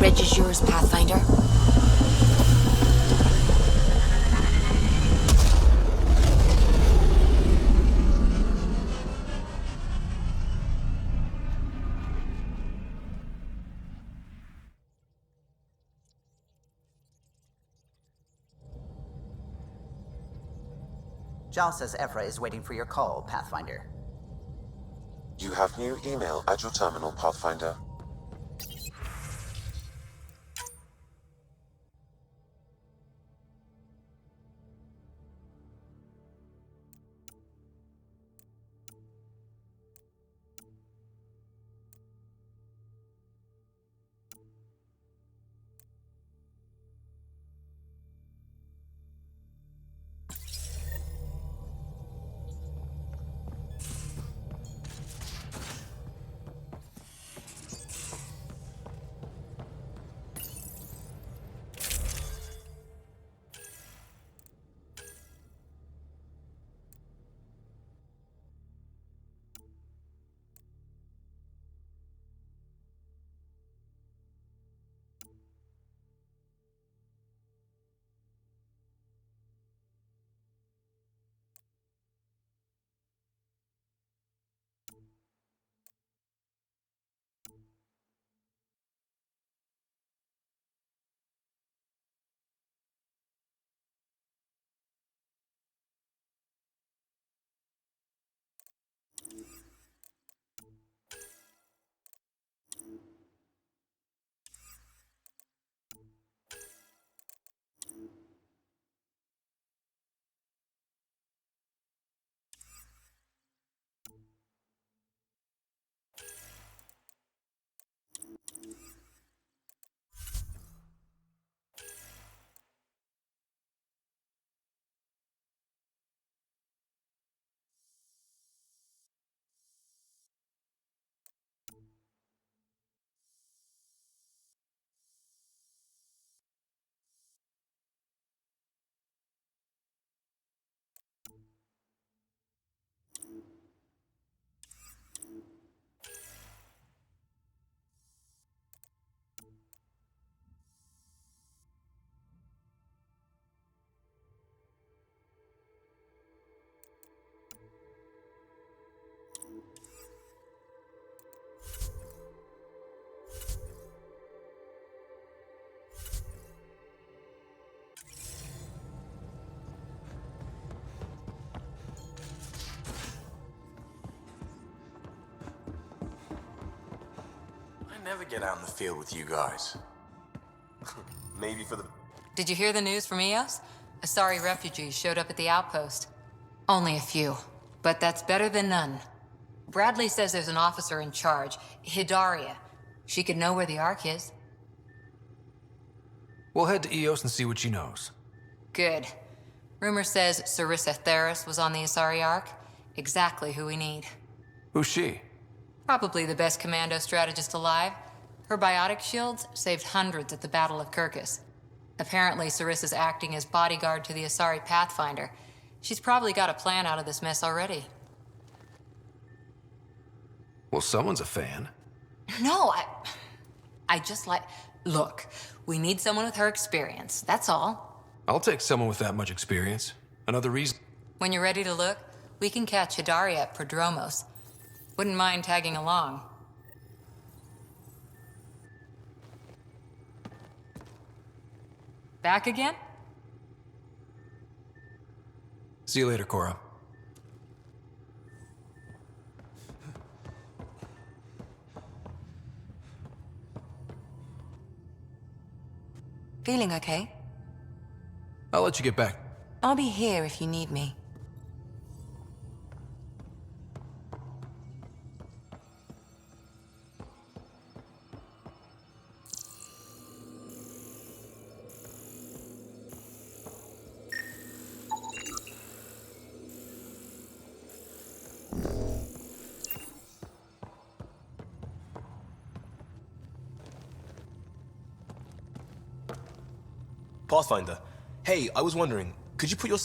Reg is yours, Pathfinder. Jal says Ephra is waiting for your call, Pathfinder. You have new email at your terminal, Pathfinder. I never get out in the field with you guys. Maybe for the... Did you hear the news from Eos? Asari refugees showed up at the outpost. Only a few, but that's better than none. Bradley says there's an officer in charge, Hidaria. She could know where the Ark is. We'll head to Eos and see what she knows. Good. Rumor says Sarissa Theris was on the Asari Ark. Exactly who we need. Who's she? Probably the best commando strategist alive. Her biotic shields saved hundreds at the Battle of Kirkus. Apparently, Sarissa's acting as bodyguard to the Asari Pathfinder. She's probably got a plan out of this mess already. Well, someone's a fan. No, I just like... Look, we need someone with her experience, that's all. I'll take someone with that much experience. Another reason... When you're ready to look, we can catch Hidaria at Prodromos. Wouldn't mind tagging along. Back again? See you later, Cora. Feeling okay? I'll let you get back. I'll be here if you need me. Pathfinder, hey, I was wondering, could you put your...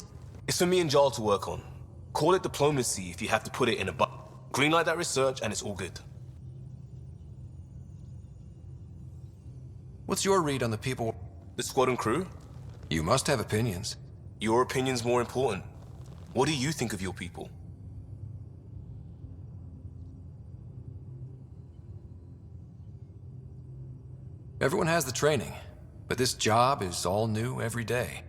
It's for me and Jarl to work on. Call it diplomacy if you have to put it in a greenlight that research and it's all good. What's your read on the people? The squadron crew? You must have opinions. Your opinion's more important. What do you think of your people? Everyone has the training, but this job is all new every day.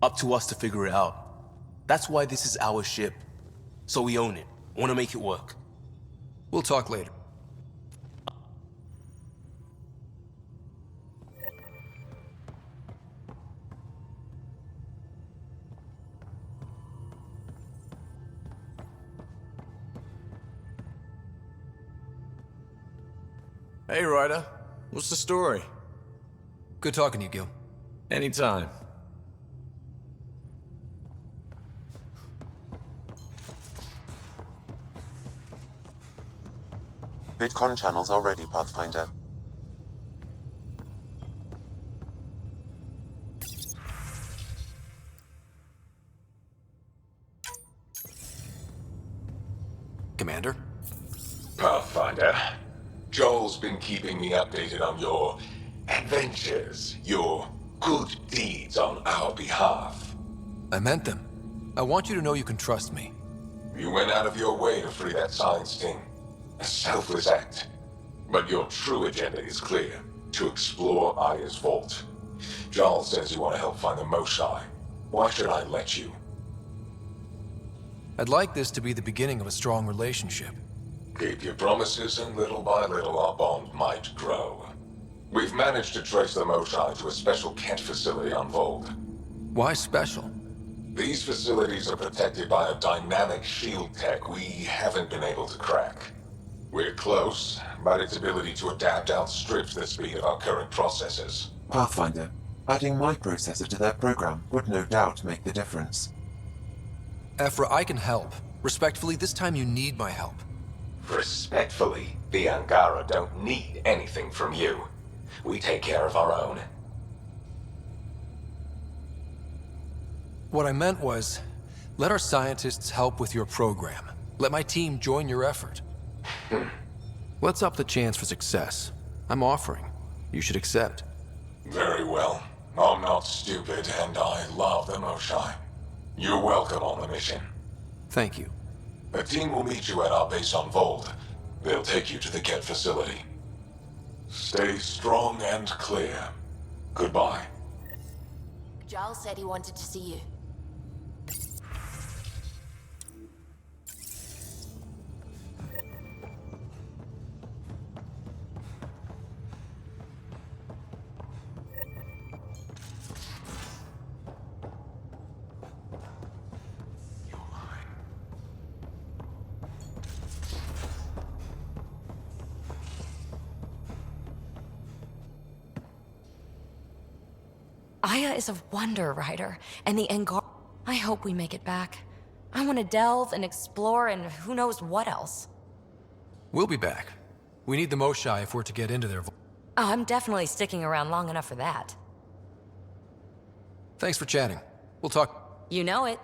Up to us to figure it out. That's why this is our ship. So we own it. Want to make it work. We'll talk later. Hey, Ryder. What's the story? Good talking to you, Gil. Anytime. VidCon channels are ready, Pathfinder. Commander? Pathfinder, Joel's been keeping me updated on your adventures, your good deeds on our behalf. I meant them. I want you to know you can trust me. You went out of your way to free that science team. A selfless act. But your true agenda is clear. To explore Aya's vault. Joel says you want to help find the Moshai. Why should I let you? I'd like this to be the beginning of a strong relationship. Keep your promises, and little by little our bond might grow. We've managed to trace the Moshai to a special Kent facility on Vogue. Why special? These facilities are protected by a dynamic shield tech we haven't been able to crack. We're close, but its ability to adapt outstrips the speed of our current processors. Pathfinder, adding my processor to their program would no doubt make the difference. Ephra, I can help. Respectfully, this time you need my help. Respectfully, the Angara don't need anything from you. We take care of our own. What I meant was, let our scientists help with your program. Let my team join your effort. Let's up the chance for success. I'm offering. You should accept. Very well. I'm not stupid, and I love the Moshai. You're welcome on the mission. Thank you. A team will meet you at our base on Vold. They'll take you to the Kent facility. Stay strong and clear. Goodbye. Giles said he wanted to see you. Aya is a wonder, Ryder, and the Angar. I hope we make it back. I want to delve and explore and who knows what else. We'll be back. We need the Moshai if we're to get into their I'm definitely sticking around long enough for that. Thanks for chatting. We'll talk. You know it.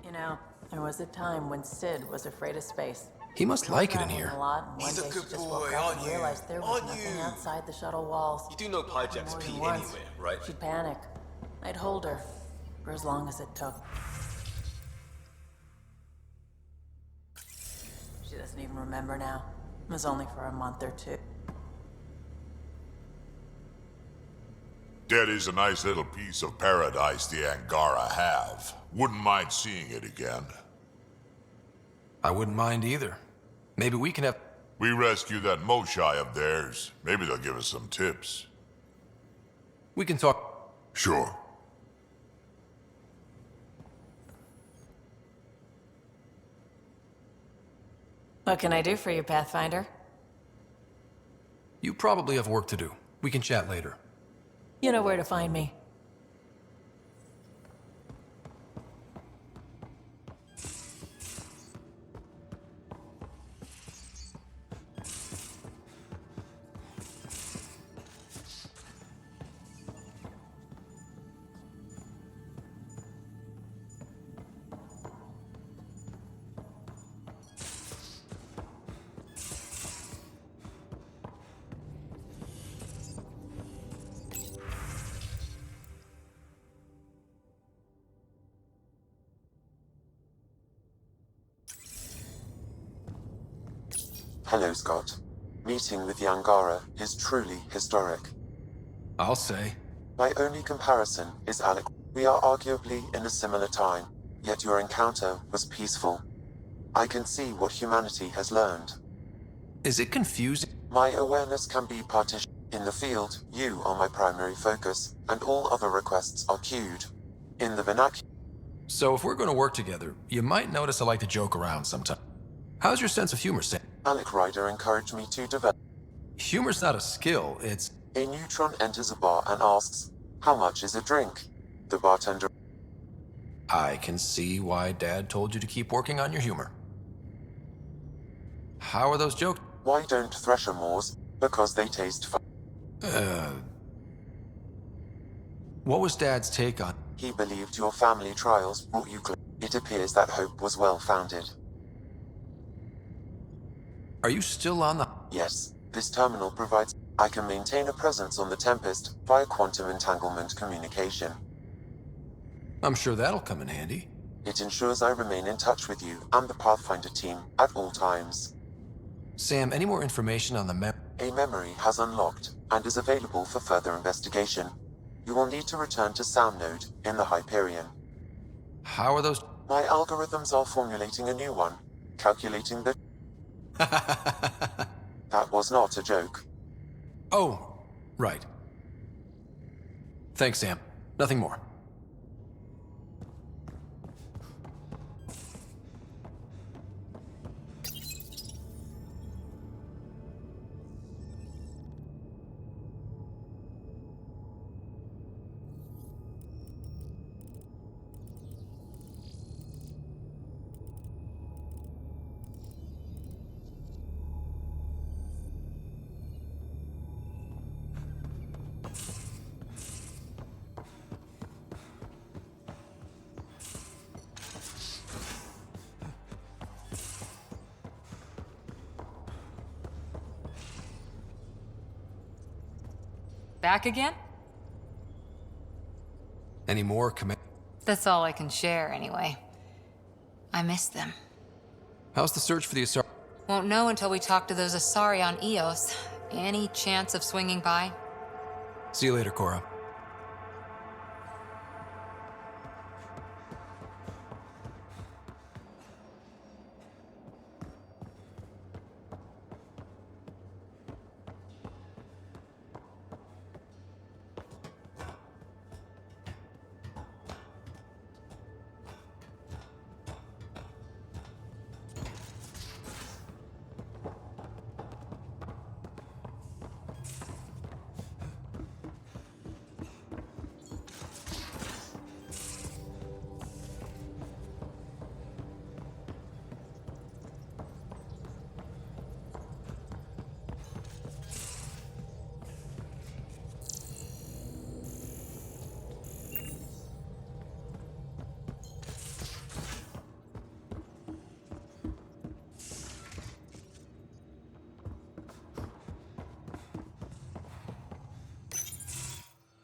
You know, there was a time when Sid was afraid of space. He must like it in here. A lot, and one He's a day good she just boy, woke up aren't and you? realized there was Aren't nothing you? outside the shuttle walls. You do know hijack's More than pee once, anywhere, right? She'd panic. I'd hold her for as long as it took. She doesn't even remember now. It was only for a month or two. That is a nice little piece of paradise the Angara have. Wouldn't mind seeing it again. I wouldn't mind either. Maybe we can have... We rescue that Moshai of theirs. Maybe they'll give us some tips. We can talk... Sure. What can I do for you, Pathfinder? You probably have work to do. We can chat later. You know where to find me. Hello, Scott. Meeting with the Angara is truly historic. I'll say. My only comparison is Alec. We are arguably in a similar time, yet your encounter was peaceful. I can see what humanity has learned. Is it confusing? My awareness can be partitioned. In the field, you are my primary focus, and all other requests are queued. In the vernacular... So if we're going to work together, you might notice I like to joke around sometimes. How's your sense of humor, Sam? Alec Ryder encouraged me to develop... Humor's not a skill, it's... A neutron enters a bar and asks, "How much is a drink?" The bartender... I can see why Dad told you to keep working on your humor. How are those jokes? Why don't Thresher Moors? Because they taste fun. What was Dad's take on... He believed your family trials brought you close. It appears that hope was well-founded. Are you still on the... Yes, this terminal provides... I can maintain a presence on the Tempest via quantum entanglement communication. I'm sure that'll come in handy. It ensures I remain in touch with you and the Pathfinder team at all times. Sam, any more information on the A memory has unlocked and is available for further investigation. You will need to return to Sound Node in the Hyperion. How are those... My algorithms are formulating a new one, calculating the... That was not a joke. Oh, right. Thanks, Sam. Nothing more. Back again? Any more command... That's all I can share, anyway. I miss them. How's the search for the Asari... Won't know until we talk to those Asari on Eos. Any chance of swinging by? See you later, Cora.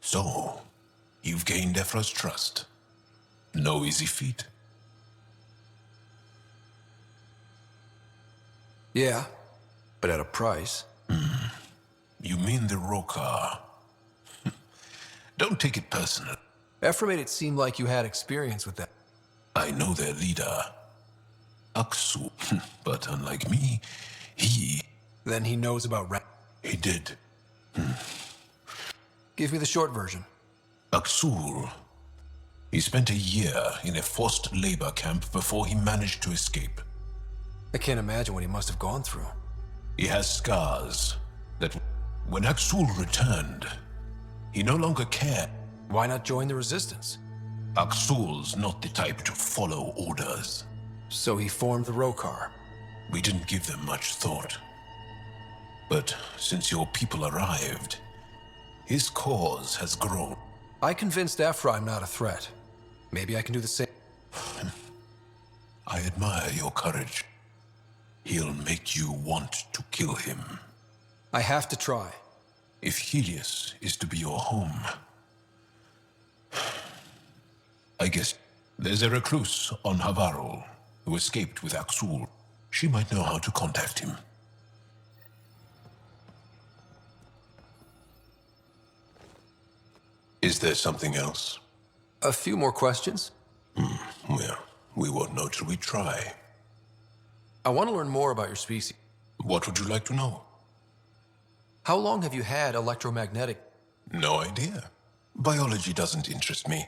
So, you've gained Ephra's trust. No easy feat. Yeah, but at a price. You mean the Roka? Don't take it personal. Ephra made it seem like you had experience with that. I know their leader, Aksu, but unlike me, Then he knows about he did. Give me the short version. Aksul. He spent a year in a forced labor camp before he managed to escape. I can't imagine what he must have gone through. He has scars that... When Axul returned, he no longer cared. Why not join the Resistance? Axul's not the type to follow orders. So he formed the Rokar. We didn't give them much thought. But since your people arrived, his cause has grown. I convinced Ephra I'm not a threat. Maybe I can do the same. I admire your courage. He'll make you want to kill him. I have to try. If Helios is to be your home, I guess there's a recluse on Havarol who escaped with Axul. She might know how to contact him. Is there something else? A few more questions? Well, we won't know till we try. I want to learn more about your species. What would you like to know? How long have you had electromagnetic? No idea. Biology doesn't interest me.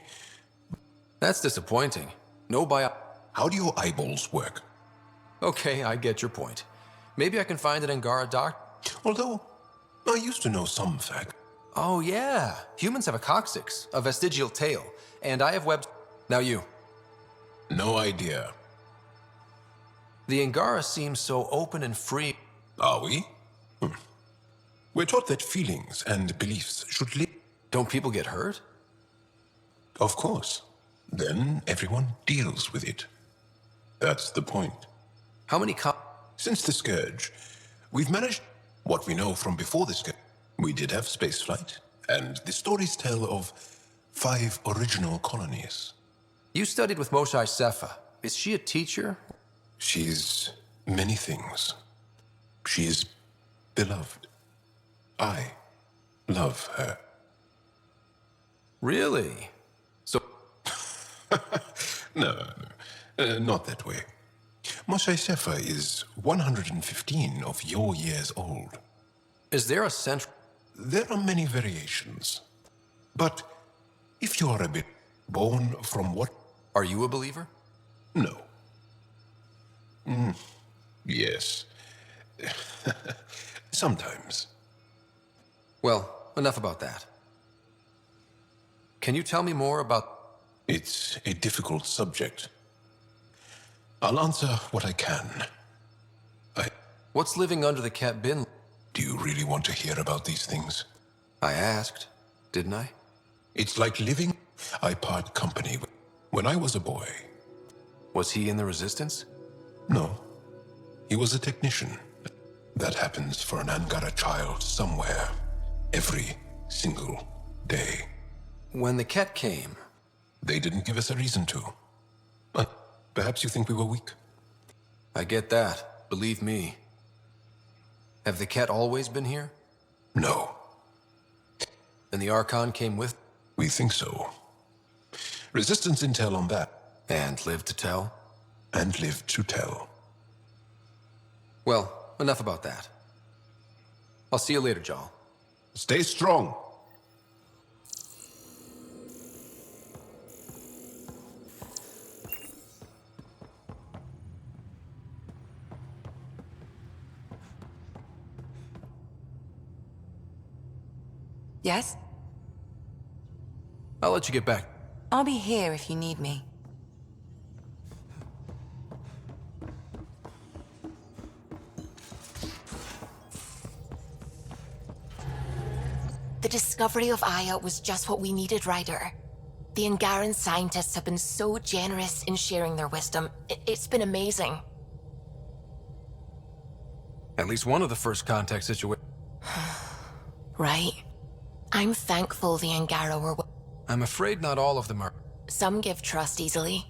That's disappointing. No bio... How do your eyeballs work? Okay, I get your point. Maybe I can find an Angara doctor. Although, I used to know some fact. Oh yeah, humans have a coccyx, a vestigial tail, and I have webs... Now you. No idea. The Angara seems so open and free. Are we? We're taught that feelings and beliefs should live. Don't people get hurt? Of course. Then everyone deals with it. That's the point. How many Since the Scourge, we've managed what we know from before the Scourge. We did have spaceflight, and the stories tell of 5 original colonies. You studied with Moshae Sepha. Is she a teacher? She's many things. She is beloved. I love her. Really? So... No, not that way. Moshae Sepha is 115 of your years old. Is there a central... There are many variations. But if you are a bit born from what... Are you a believer? No. Yes. Sometimes. Well, enough about that. Can you tell me more about... It's a difficult subject. I'll answer what I can. What's living under the cat bin? Do you really want to hear about these things? I asked, didn't I? It's like living. I part company with. When I was a boy. Was he in the Resistance? No. He was a technician. That happens for an Angara child somewhere. Every single day. When the cat came... They didn't give us a reason to. But perhaps you think we were weak. I get that. Believe me. Have the cat always been here? No. And the Archon came with... We think so. Resistance intel on that. And lived to tell? And lived to tell. Well, enough about that. I'll see you later, Jal. Stay strong. Yes? I'll let you get back. I'll be here if you need me. The discovery of Aya was just what we needed, Ryder. The Angaran scientists have been so generous in sharing their wisdom. It's been amazing. At least one of the first contact situations. Right? I'm thankful the Angara were... I'm afraid not all of them are. Some give trust easily.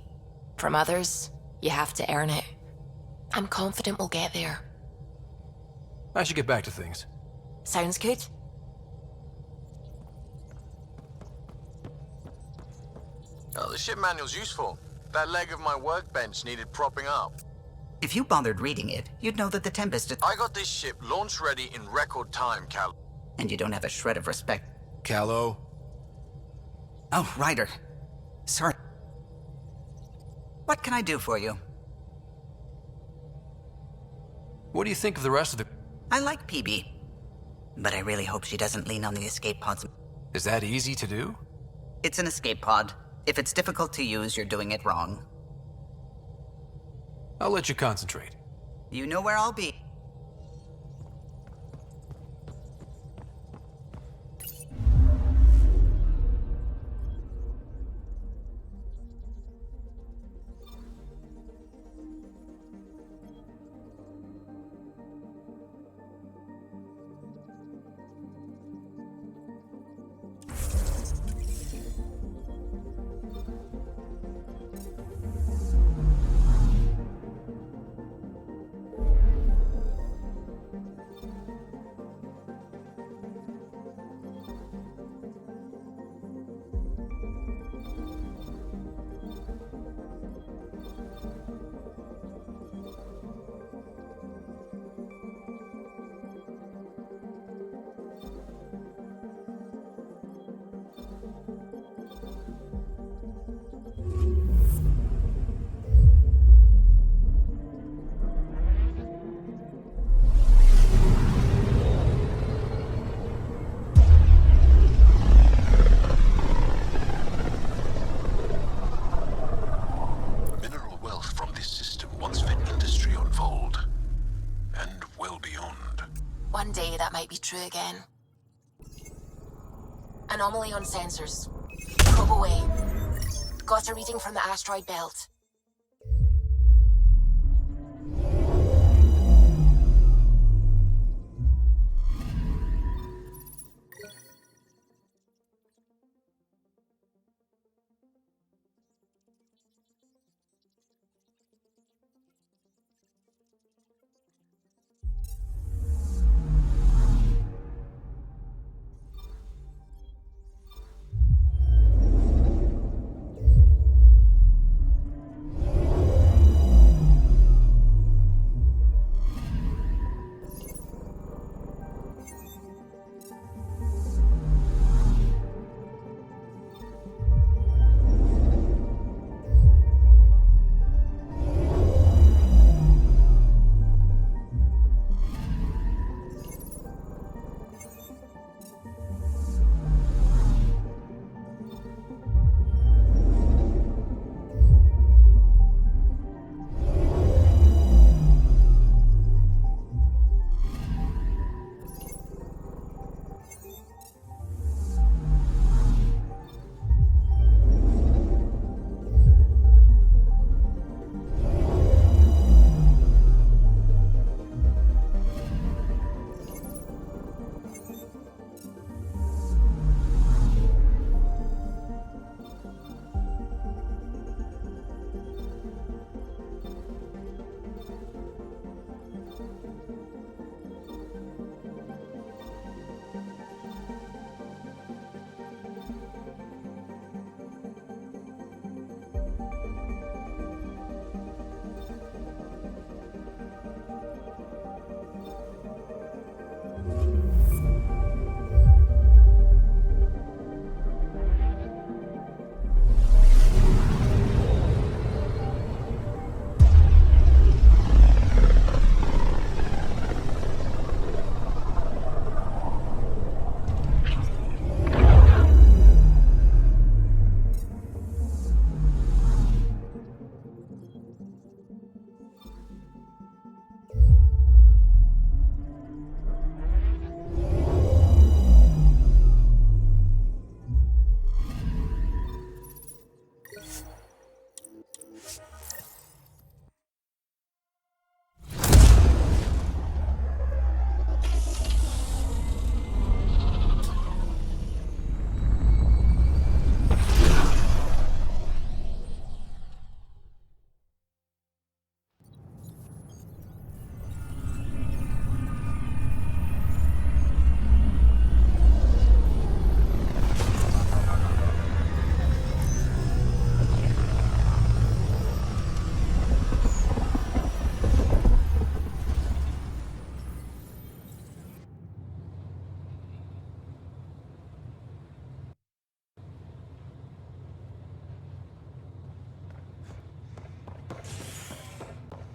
From others, you have to earn it. I'm confident we'll get there. I should get back to things. Sounds good. Oh, the ship manual's useful. That leg of my workbench needed propping up. If you bothered reading it, you'd know that the Tempest... I got this ship launch ready in record time, Cal. And you don't have a shred of respect. Callow. Oh, Ryder. Sorry. What can I do for you? What do you think of the rest of the... I like PB. But I really hope she doesn't lean on the escape pods. Is that easy to do? It's an escape pod. If it's difficult to use, you're doing it wrong. I'll let you concentrate. You know where I'll be. One day that might be true again. Anomaly on sensors. Probe away. Got a reading from the asteroid belt.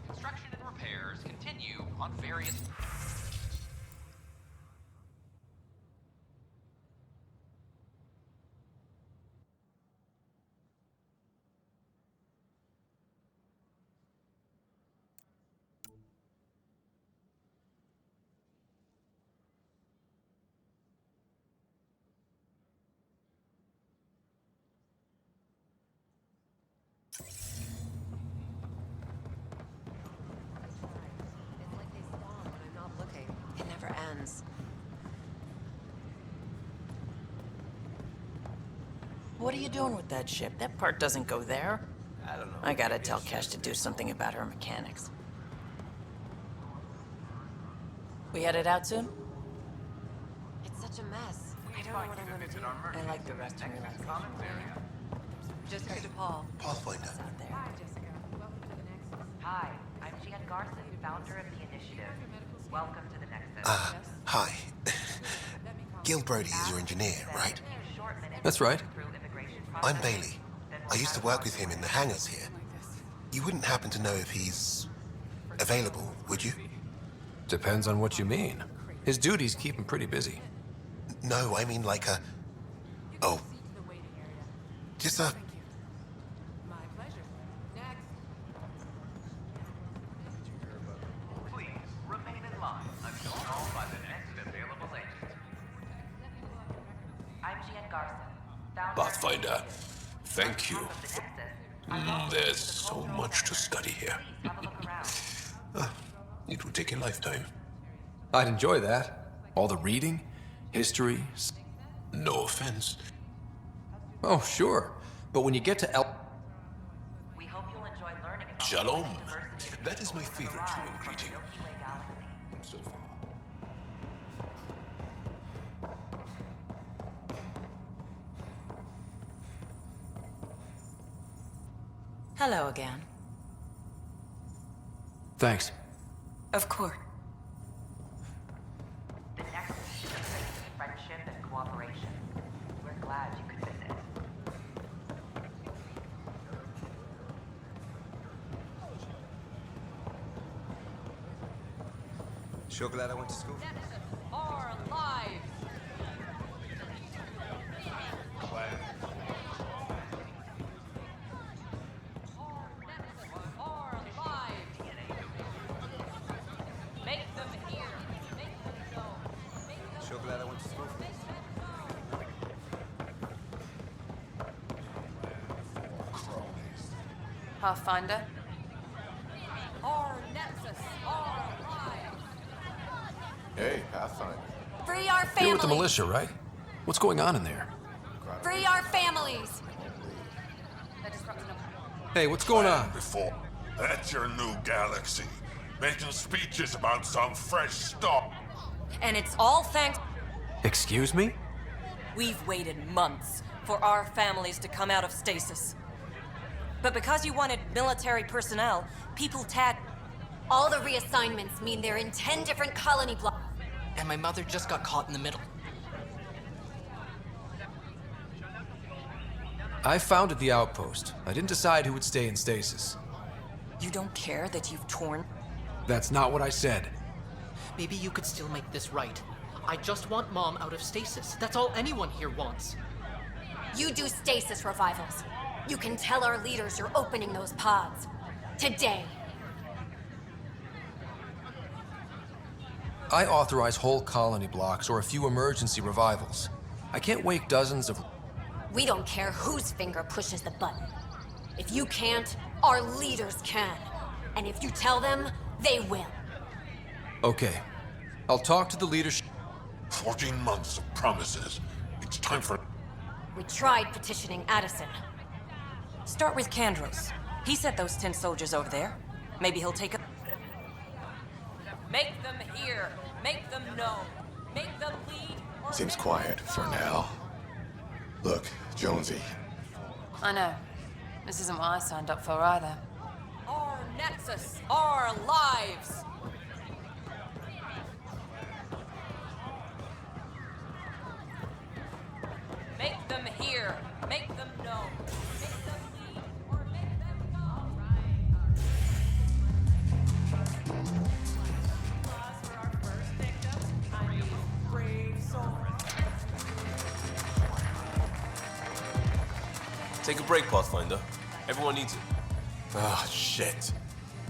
Construction and repairs continue on various... What are you doing with that ship? That part doesn't go there. I don't know. I gotta tell Kesh to do something about her mechanics. We headed out soon? It's such a mess. I don't know what I'm gonna do. I like the rest of your life. Jessica DePaul. Pathfinder. Out there. Hi, I'm Gian Garson, founder of the initiative. Welcome to the Nexus. Hi. Gil Brody is your engineer, right? That's right. I'm Bailey. I used to work with him in the hangars here. You wouldn't happen to know if he's available, would you? Depends on what you mean. His duties keep him pretty busy. No, I mean like a... Oh. Just a... Please remain in line until called by the next available agent. I'm Gian Garson, founder Pathfinder, thank you. There's so much to study here. It will take a lifetime. I'd enjoy that. All the reading, history. No offense. Oh, sure. But when you get to We hope you'll enjoy learning about Shalom. That is my favorite human greeting. So far. Hello again. Thanks. Of course. the Nexus is friendship and cooperation. We're glad you could visit. Sure glad I went to school. Our lives. Our lives. Make them hear. Make them know. Make them Sure glad I went to school. Pathfinder? our nexus. Our lives. Hey, Pathfinder. Free our You're families. with the militia, right? What's going on in there? Free our families. Hey, what's going on? Before. That's your new galaxy. Making speeches about some fresh stuff. And it's all thanks. Excuse me? We've waited months for our families to come out of stasis. But because you wanted military personnel, people tagged. All the reassignments mean they're in 10 different colony blocks. And my mother just got caught in the middle. I founded the outpost. I didn't decide who would stay in stasis. You don't care that you've torn? That's not what I said. Maybe you could still make this right. I just want Mom out of stasis. That's all anyone here wants. You do stasis revivals. You can tell our leaders you're opening those pods. Today. I authorize whole colony blocks or a few emergency revivals. I can't wake dozens of... We don't care whose finger pushes the button. If you can't, our leaders can. And if you tell them, they will. Okay. I'll talk to the leadership. 14 months of promises. It's time for... We tried petitioning Addison. Start with Kandros. He sent those 10 soldiers over there. Maybe he'll take a... Make them hear. Make them know. Make them lead. Seems quiet for now. Look, Jonesy. I know. This isn't what I signed up for either. Our nexus. Our lives. Make them hear. Make them know. Make them lead or make them go. Take a break, Pathfinder. Everyone needs it. Ah, shit.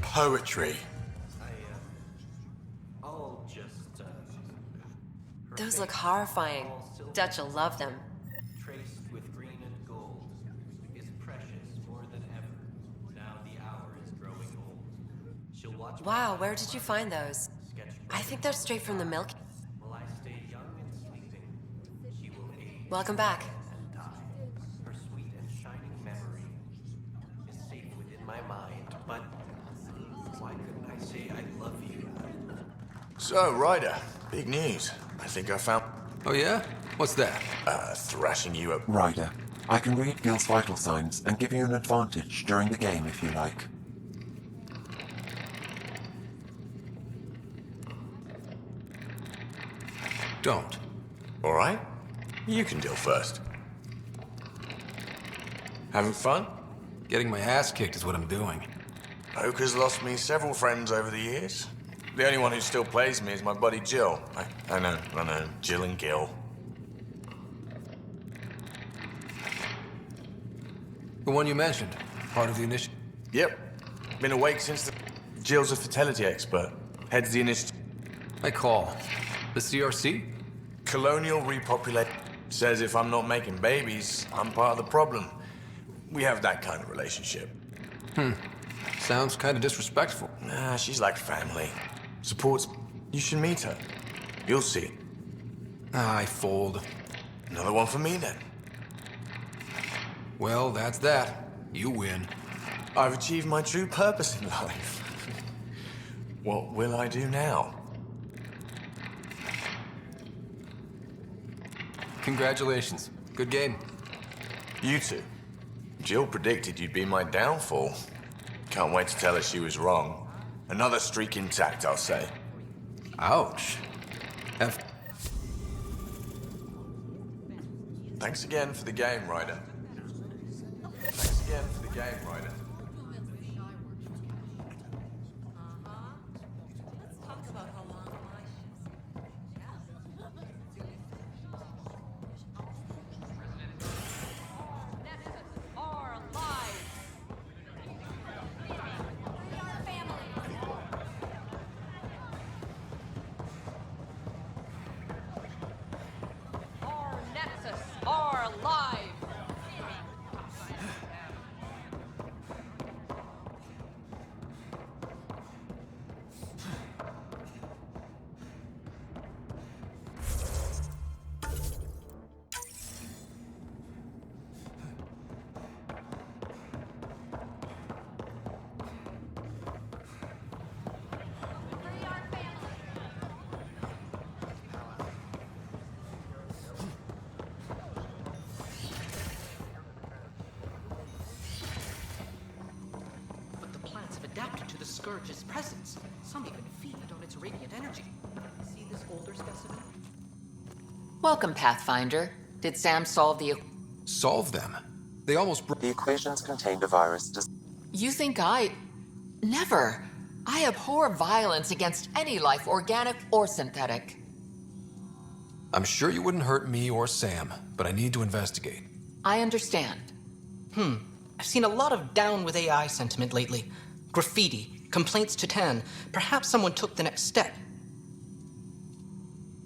Poetry. Those look horrifying. Dutch will love them. Traced with green and gold is precious more than ever. Now the hour is growing old. She'll watch. Wow, where did you find those? I think they're straight from the milk. Will I stay young and sleeping? She will age Welcome back. and die. Her my mind, but why couldn't I say I love you? So, Ryder, big news. I think I found... Oh yeah? What's that? Thrashing you up. Ryder, I can read Gil's vital signs and give you an advantage during the game if you like. Don't. All right. You can deal first. Having fun? Getting my ass kicked is what I'm doing. Poker's lost me several friends over the years. The only one who still plays me is my buddy Jill. I know, Jill and Gil. The one you mentioned, part of the initiative. Yep. Been awake since the... Jill's a fertility expert. Heads the initiative. I call. The CRC? Colonial repopulate. Says if I'm not making babies, I'm part of the problem. We have that kind of relationship. Sounds kind of disrespectful. Nah, she's like family. Supports... You should meet her. You'll see. I fold. Another one for me, then. Well, that's that. You win. I've achieved my true purpose in life. What will I do now? Congratulations. Good game. You two. Jill predicted you'd be my downfall. Can't wait to tell her she was wrong. Another streak intact, I'll say. Ouch. Thanks again for the game, Ryder. Thanks again for the game, Ryder. Adapted to the Scourge's presence. Some even feed on its radiant energy. See this older specimen? Welcome, Pathfinder. Did Sam solve the... Solve them? They almost broke... The equations contained a virus. You think I... Never. I abhor violence against any life, organic or synthetic. I'm sure you wouldn't hurt me or Sam, but I need to investigate. I understand. I've seen a lot of down with AI sentiment lately. Graffiti, complaints to Tan. Perhaps someone took the next step.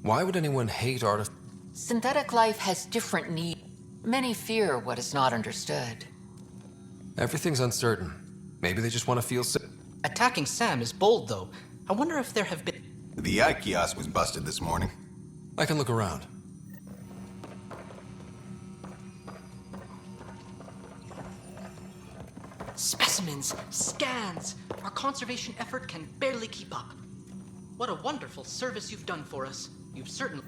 Why would anyone hate Synthetic life has different needs. Many fear what is not understood. Everything's uncertain. Maybe they just want to feel safe. Attacking Sam is bold, though. I wonder if there have been... The eye kiosk was busted this morning. I can look around. Specimens, scans. Our conservation effort can barely keep up. What a wonderful service you've done for us. You've certainly...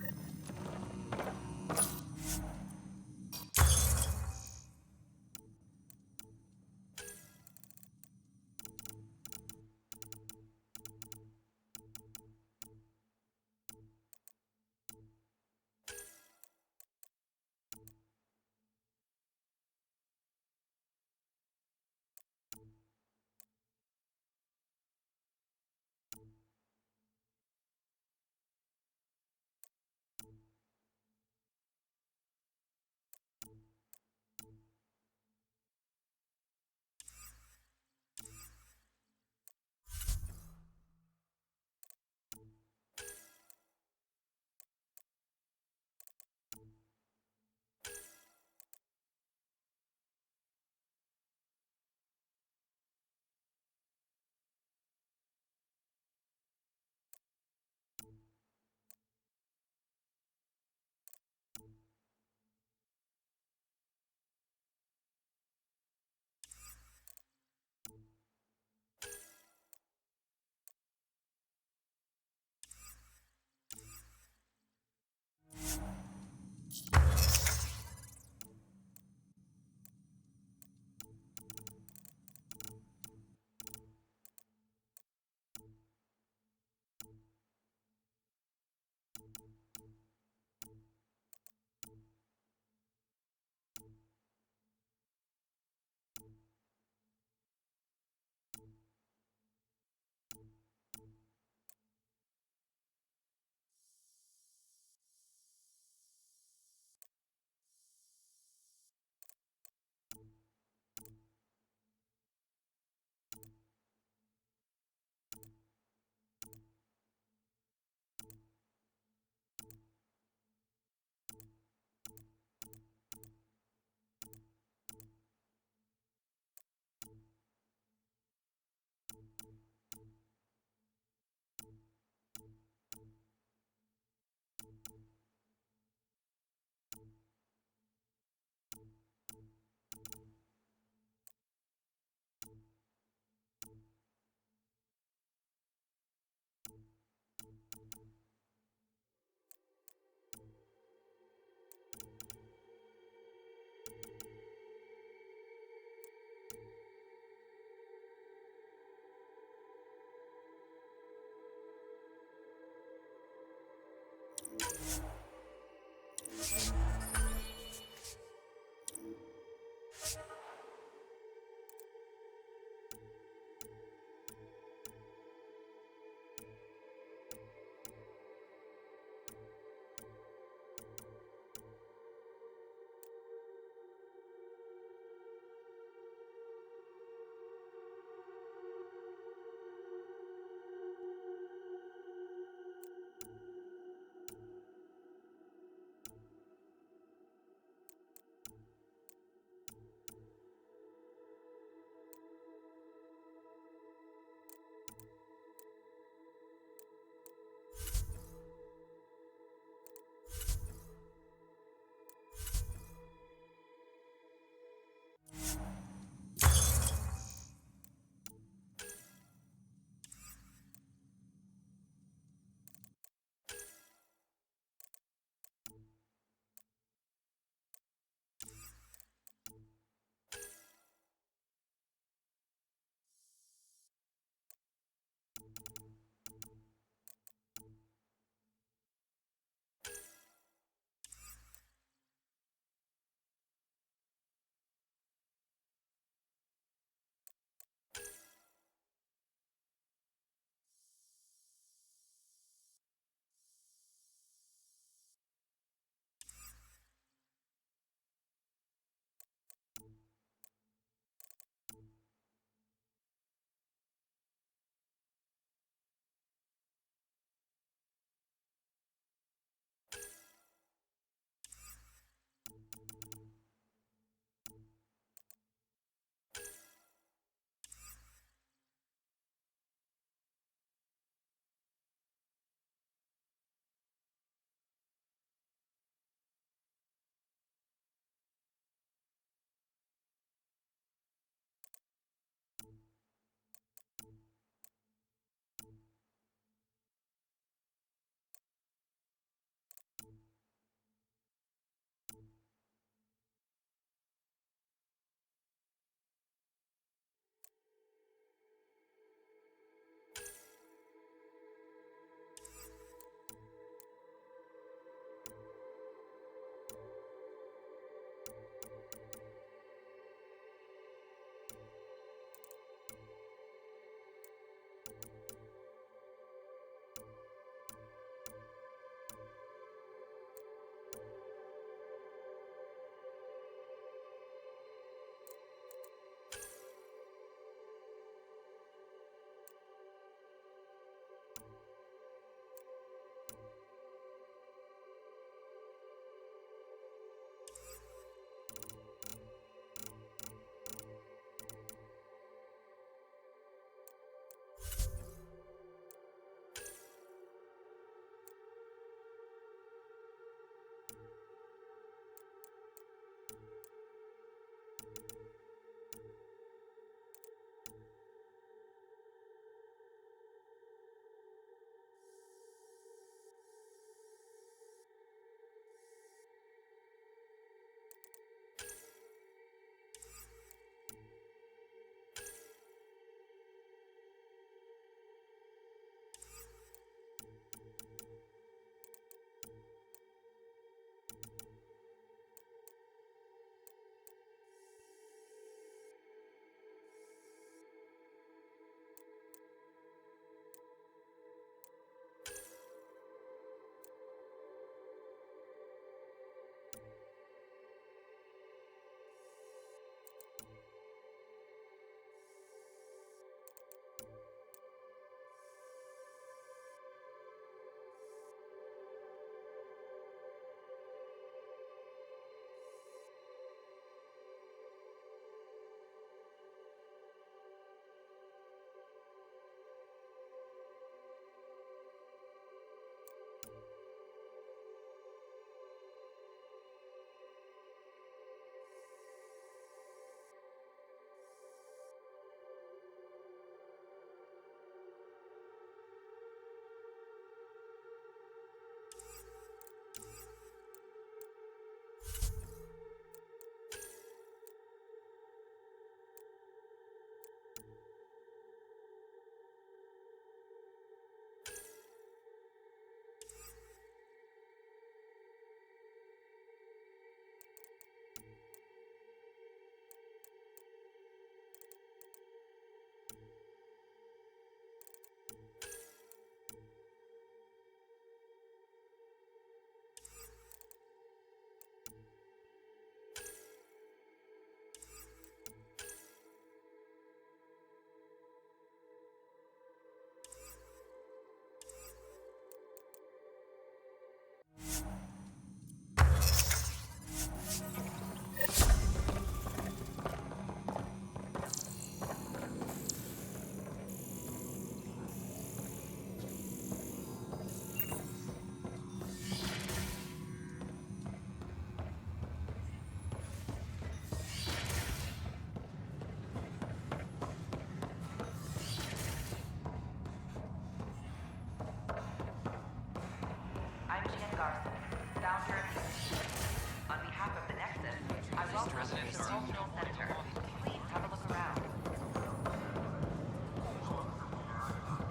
Residents are all center. Please have a look around.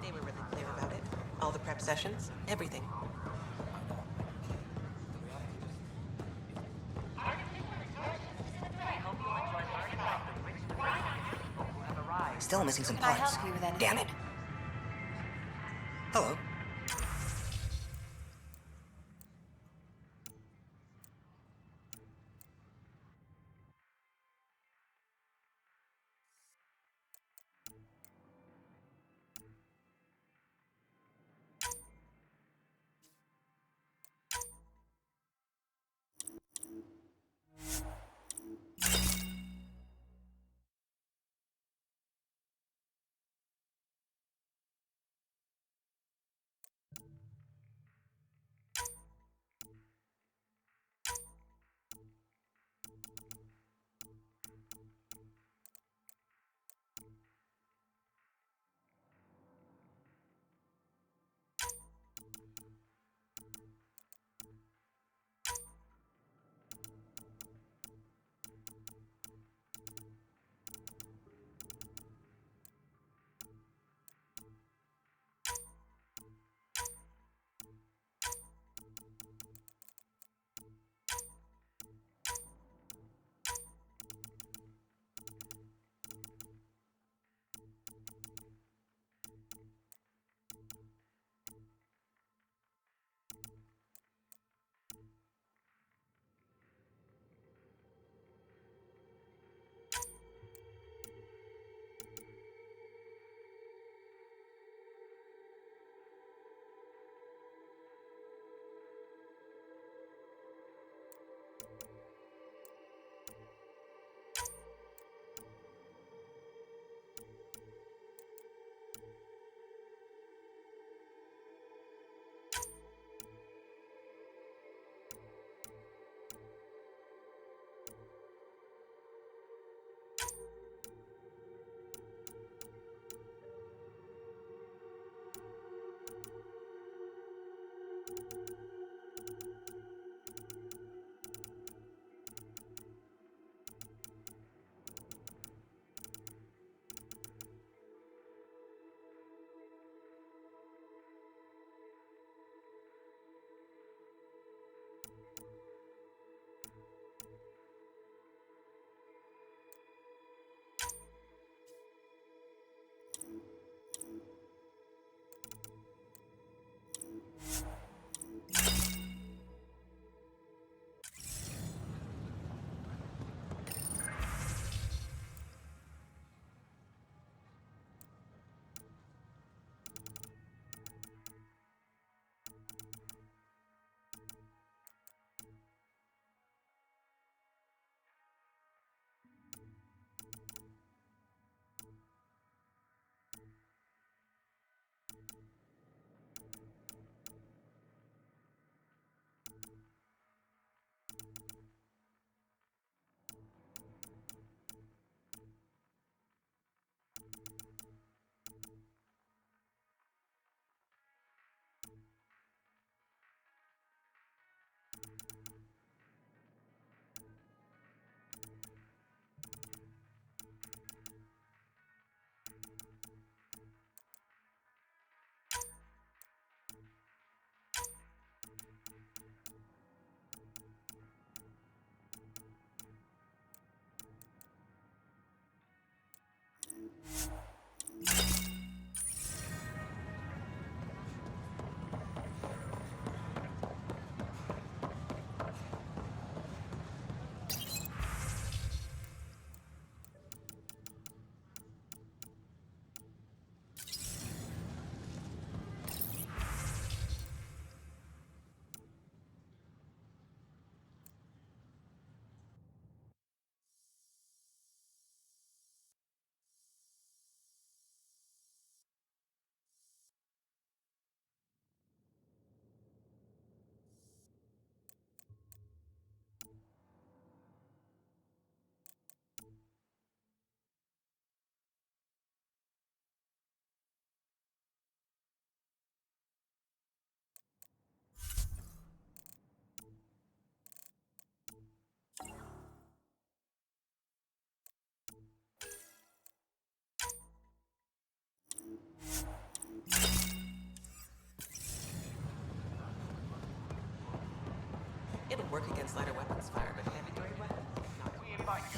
They were really clear about it. All the prep sessions, everything. I hope you'll enjoy learning about the rich people who have arrived. Still missing some Can I parts. help you with anything? Damn it. Hello.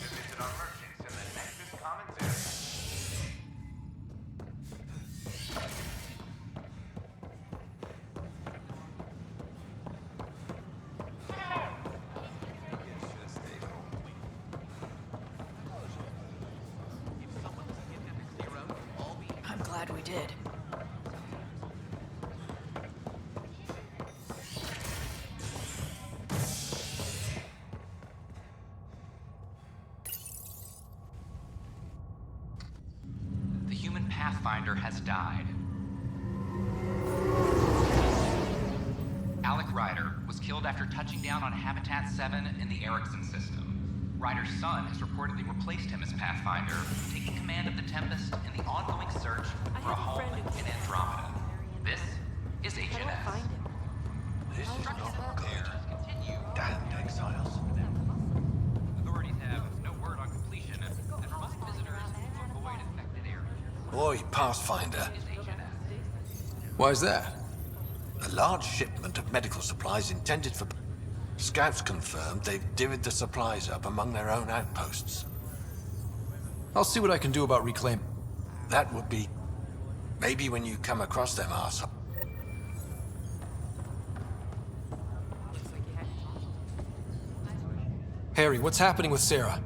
visit our merchants in the Nexus Commons area. I'm glad we did. The human Pathfinder has died. Alec Ryder was killed after touching down on Habitat 7 in the Erickson system. Ryder's son has reportedly replaced him as Pathfinder, taking command of the Tempest in the ongoing search for a home in Andromeda. This is HNS. This is not good. Damned exiles. Authorities have no word on completion and remind visitors to avoid affected areas. Oi, Pathfinder. Why's that? A large shipment of medical supplies intended for... Scouts confirmed they've divvied the supplies up among their own outposts. I'll see what I can do about reclaiming. That would be... maybe when you come across them arseholes. Harry, what's happening with Sarah?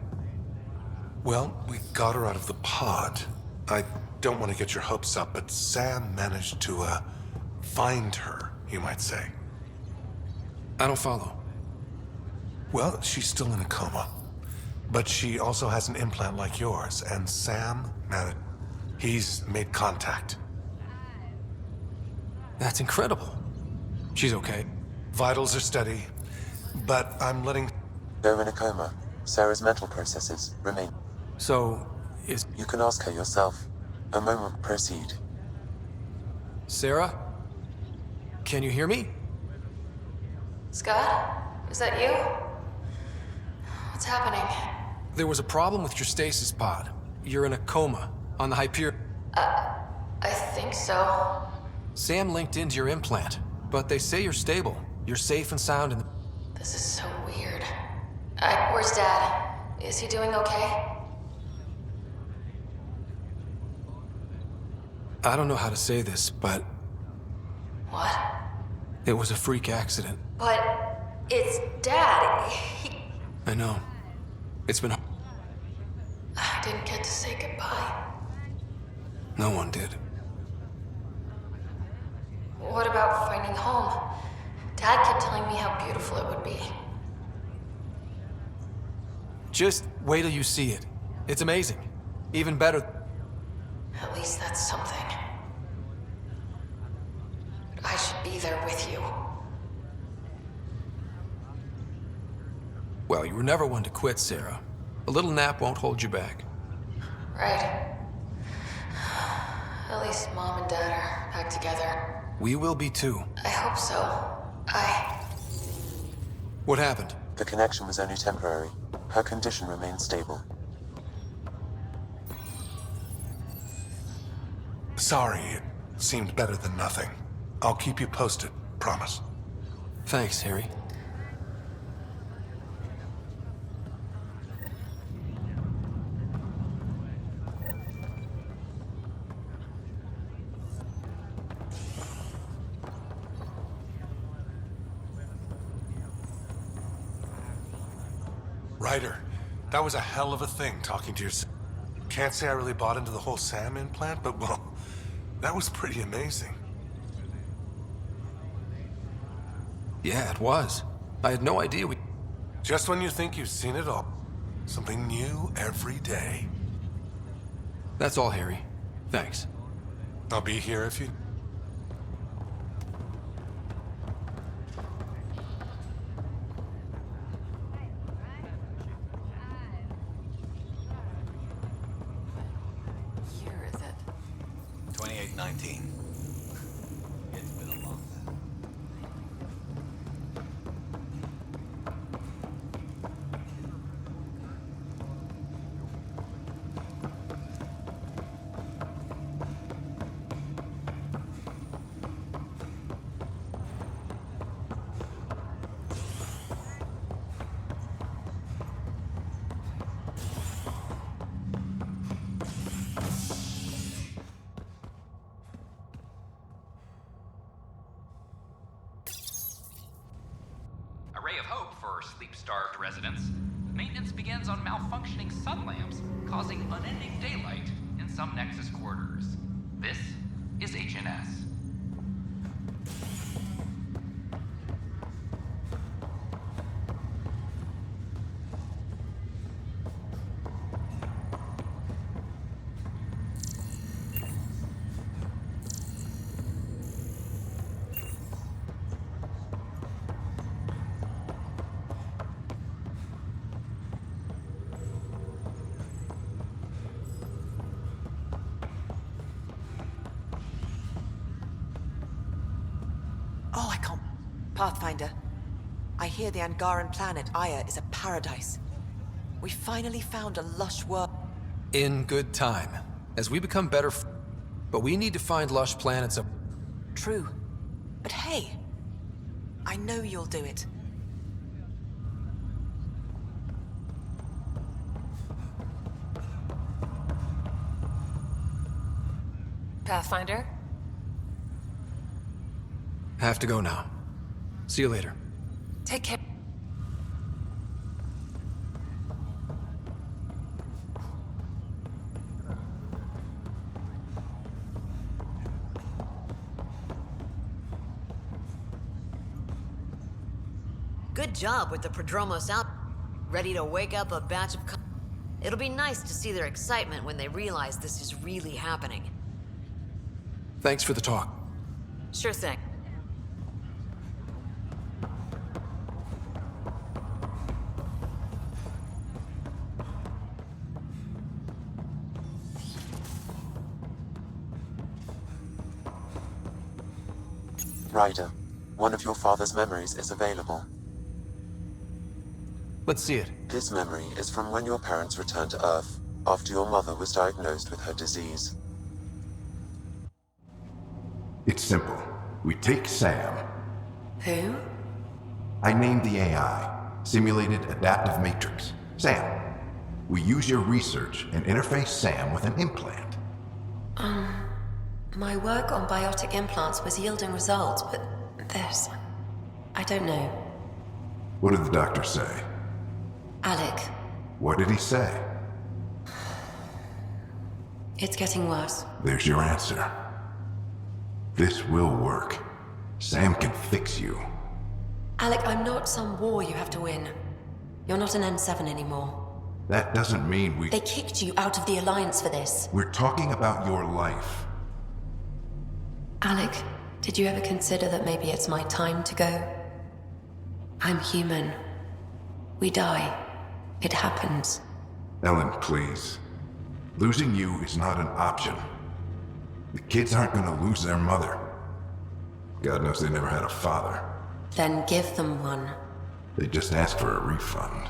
Well, we got her out of the pod. I don't want to get your hopes up, but Sam managed to, find her, you might say. I don't follow. Well, she's still in a coma. But she also has an implant like yours, and Sam managed... He's made contact. That's incredible. She's okay. Vitals are steady, but I'm letting... They're in a coma. Sarah's mental processes remain. So, is... You can ask her yourself. A moment, proceed. Sarah? Can you hear me? Scott? Is that you? What's happening? There was a problem with your stasis pod. You're in a coma on the Hyperion. I think so. Sam linked into your implant, but they say you're stable. You're safe and sound in the... This is so weird. Where's Dad? Is he doing okay? I don't know how to say this, but... What? It was a freak accident. But it's Dad. I know. It's been... I didn't get to say goodbye. No one did. What about finding home? Dad kept telling me how beautiful it would be. Just wait till you see it. It's amazing. Even better. At least that's something. But I should be there with you. Well, you were never one to quit, Sarah. A little nap won't hold you back. Right. At least Mom and Dad are back together. We will be too. I hope so. What happened? The connection was only temporary. Her condition remained stable. Sorry, it seemed better than nothing. I'll keep you posted, promise. Thanks, Harry. Ryder, that was a hell of a thing talking to your... Can't say I really bought into the whole Sam implant, but well, that was pretty amazing. Yeah, it was. I had no idea we... Just when you think you've seen it all, something new every day. That's all, Harry. Thanks. I'll be here if you... Year is it? 2819. It's been a long time. starved residents, maintenance begins on malfunctioning sun lamps, causing unending daylight in some Nexus quarters. This is HNS. Oh, I can't. Pathfinder, I hear the Angaran planet Aya is a paradise. We finally found a lush world. In good time. As we become better but we need to find lush planets up. True. But hey, I know you'll do it. Pathfinder? Have to go now. See you later. Take care. Good job with the Prodromos out. Ready to wake up a batch of... It'll be nice to see their excitement when they realize this is really happening. Thanks for the talk. Sure thing. Ryder, one of your father's memories is available. Let's see it. This memory is from when your parents returned to Earth, after your mother was diagnosed with her disease. It's simple. We take Sam. Who? I named the AI, Simulated Adaptive Matrix. Sam. We use your research and interface Sam with an implant. My work on biotic implants was yielding results, but this... I don't know. What did the doctor say? Alec, What did he say? it's getting worse. There's your answer. This will work. Sam can fix you. Alec, I'm not some war you have to win. You're not an N7 anymore. That doesn't mean we... They kicked you out of the Alliance for this. We're talking about your life. Alec, did you ever consider that maybe it's my time to go? I'm human. We die. It happens. Ellen, please. Losing you is not an option. The kids aren't gonna lose their mother. God knows they never had a father. Then give them one. They just asked for a refund.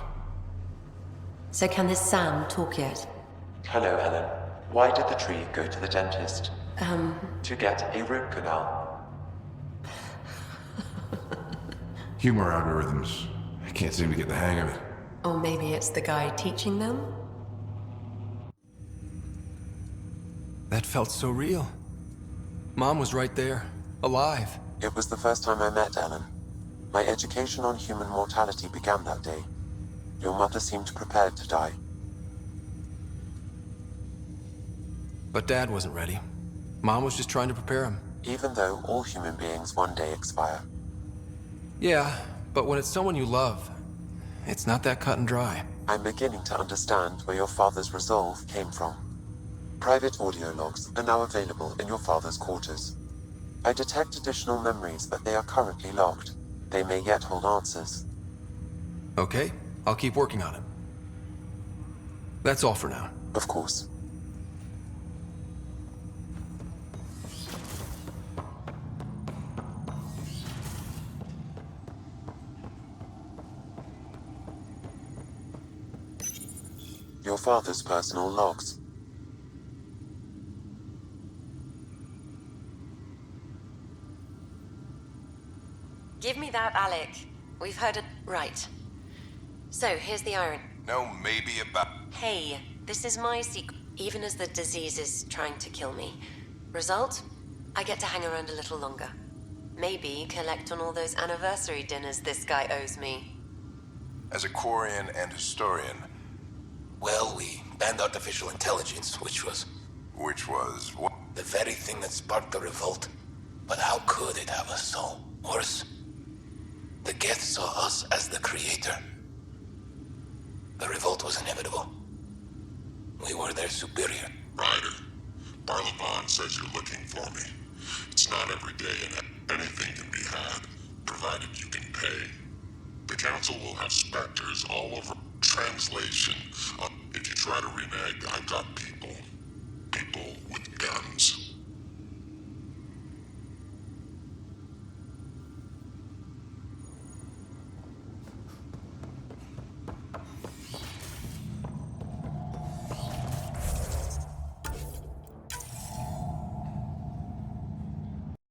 So can this Sam talk yet? Hello, Ellen. Why did the tree go to the dentist? To get a root canal. Humor algorithms. I can't seem to get the hang of it. Or maybe it's the guy teaching them? That felt so real. Mom was right there, alive. It was the first time I met Ellen. My education on human mortality began that day. Your mother seemed prepared to die. But Dad wasn't ready. Mom was just trying to prepare him. Even though all human beings one day expire. Yeah, but when it's someone you love, it's not that cut and dry. I'm beginning to understand where your father's resolve came from. Private audio logs are now available in your father's quarters. I detect additional memories, but they are currently locked. They may yet hold answers. Okay, I'll keep working on it. That's all for now. Of course. Your father's personal logs. Give me that, Alec. We've heard it. Right. So, here's the iron. No, maybe about... Hey, this is my secret. Even as the disease is trying to kill me. Result? I get to hang around a little longer. Maybe collect on all those anniversary dinners this guy owes me. as a Quarian and historian. Well, we banned artificial intelligence, which was... Which was what? The very thing that sparked the revolt. But how could it have us so? Worse, the Geth saw us as the creator. The revolt was inevitable. We were their superior. Ryder, Barlevon says you're looking for me. It's not every day and anything can be had, provided you can pay. The Council will have specters all over. Translation. If you try to renege, I've got people